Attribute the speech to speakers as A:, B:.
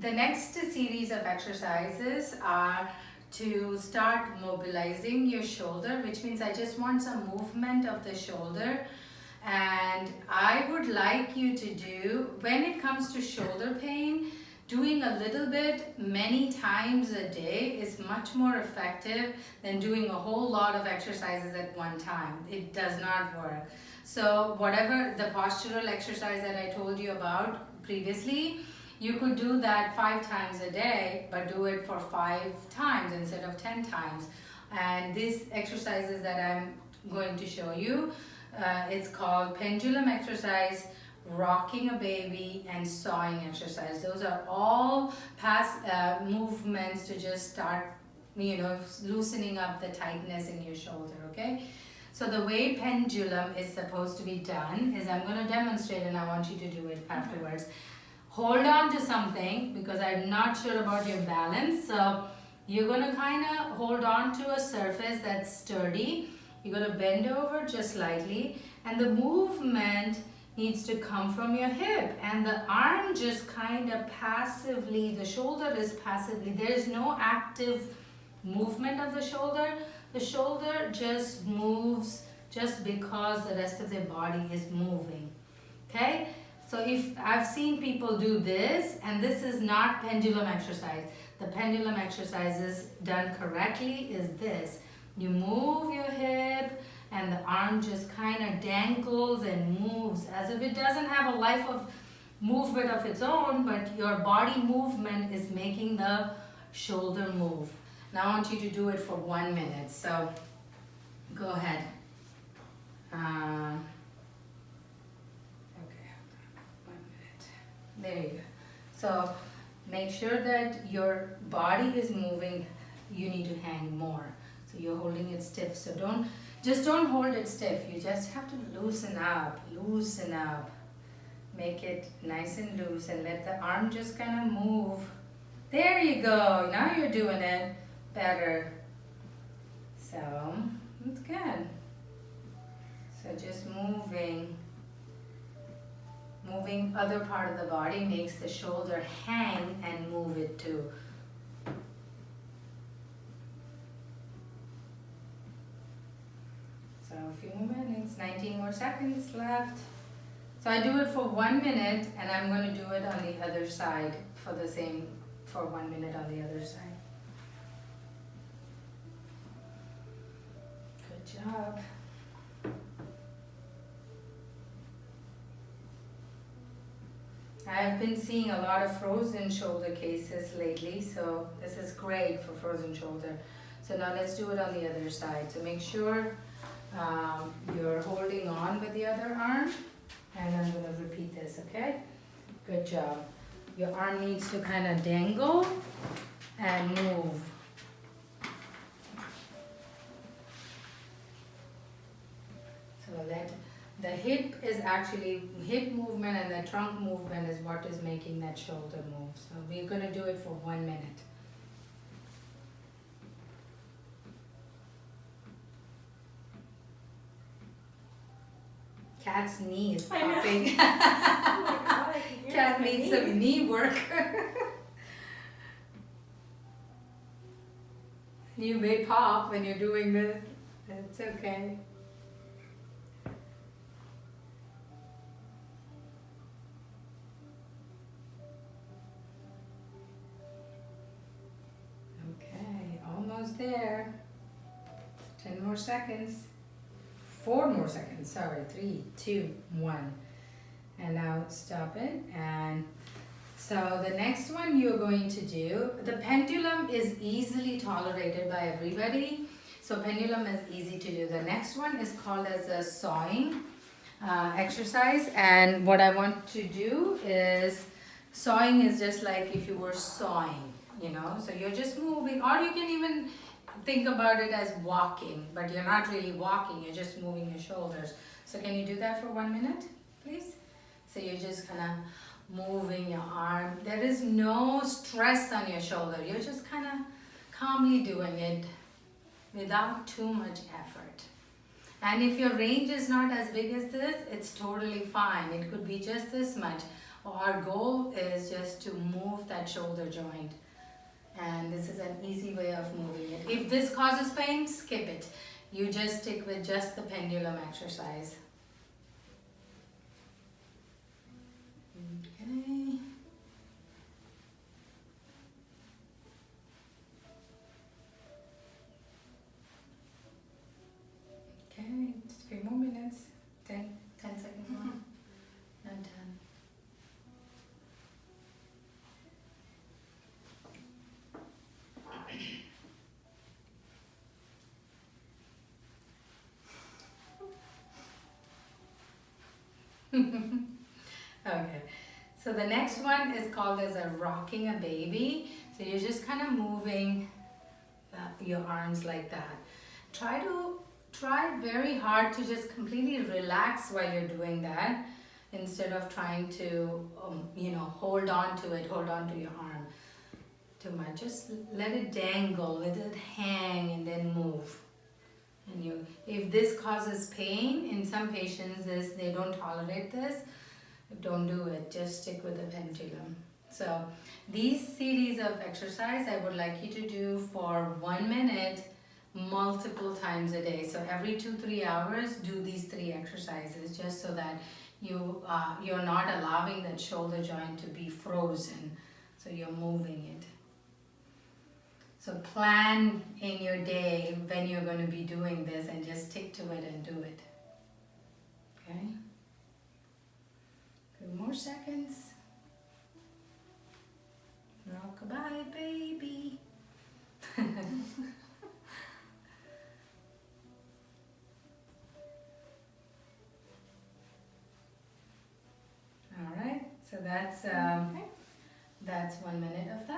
A: the next series of exercises are to start mobilizing your shoulder, which means I just want some movement of the shoulder. And I would like you to do, when it comes to shoulder pain, doing a little bit many times a day is much more effective than doing a whole lot of exercises at one time. It does not work. So whatever the postural exercise that I told you about previously, you could do that 5 times a day, but do it for 5 times instead of 10 times. And these exercises that I'm going to show you, it's called Pendulum Exercise, Rocking a Baby, and Sawing Exercise. Those are all past movements to just start, loosening up the tightness in your shoulder, okay? So the way pendulum is supposed to be done is, I'm going to demonstrate and I want you to do it afterwards. Hold on to something because I'm not sure about your balance. So you're going to kind of hold on to a surface that's sturdy. You're going to bend over just slightly, and the movement needs to come from your hip, and the arm just kind of passively, the shoulder is passively, there is no active movement of the shoulder. The shoulder just moves just because the rest of the body is moving, okay? So if I've seen people do this, and this is not pendulum exercise. The pendulum exercise is done correctly is this. You move your hip and the arm just kind of dangles and moves as if it doesn't have a life of movement of its own, but your body movement is making the shoulder move. Now I want you to do it for 1 minute. So go ahead. There you go. So make sure that your body is moving. You need to hang more. So you're holding it stiff. So don't hold it stiff. You just have to loosen up. Make it nice and loose and let the arm just kind of move. There you go. Now you're doing it better. So it's good. So just moving other part of the body makes the shoulder hang and move it too. So a few more minutes, 19 more seconds left. So I do it for 1 minute, and I'm going to do it on the other side for 1 minute on the other side. Good job. I've been seeing a lot of frozen shoulder cases lately, so this is great for frozen shoulder. So now let's do it on the other side. So make sure you're holding on with the other arm, and I'm going to repeat this, okay? Good job. Your arm needs to kind of dangle and move. So let the hip movement and the trunk movement is what is making that shoulder move. So we're going to do it for 1 minute. Cat's knee is popping.
B: Oh my God, I can hear
A: Cat needs some knee work. You may pop when you're doing this. It's okay. Okay, almost there. 10 more seconds. 4 more seconds, sorry, 3, 2, 1. And now stop it. And so the next one you're going to do, the pendulum is easily tolerated by everybody. So pendulum is easy to do. The next one is called as a sawing exercise. And what I want to do is, sawing is just like if you were sawing, so you're just moving, or you can even think about it as walking, but you're not really walking, you're just moving your shoulders. So can you do that for 1 minute, please? So you're just kind of moving your arm. There is no stress on your shoulder. You're just kind of calmly doing it without too much effort. And if your range is not as big as this, it's totally fine. It could be just this much. Our goal is just to move that shoulder joint. And this is an easy way of moving it. If this causes pain, skip it. You just stick with just the pendulum exercise. Okay. Okay, just a few more minutes. 10 seconds more. Not 10. Okay, so the next one is called as a rocking a baby. So you're just kind of moving your arms like that. Try very hard to just completely relax while you're doing that, instead of trying to hold on to your arm too much. Just let it dangle, let it hang, and then move. And if this causes pain in some patients, they don't tolerate this, don't do it. Just stick with the pendulum. So these series of exercise I would like you to do for 1 minute multiple times a day. So every 2-3 hours do these 3 exercises, just so that you're not allowing that shoulder joint to be frozen. So you're moving it. So plan in your day when you're going to be doing this, and just stick to it and do it. Okay? Few more seconds. Rockabye, baby. All right, so that's 1 minute of that.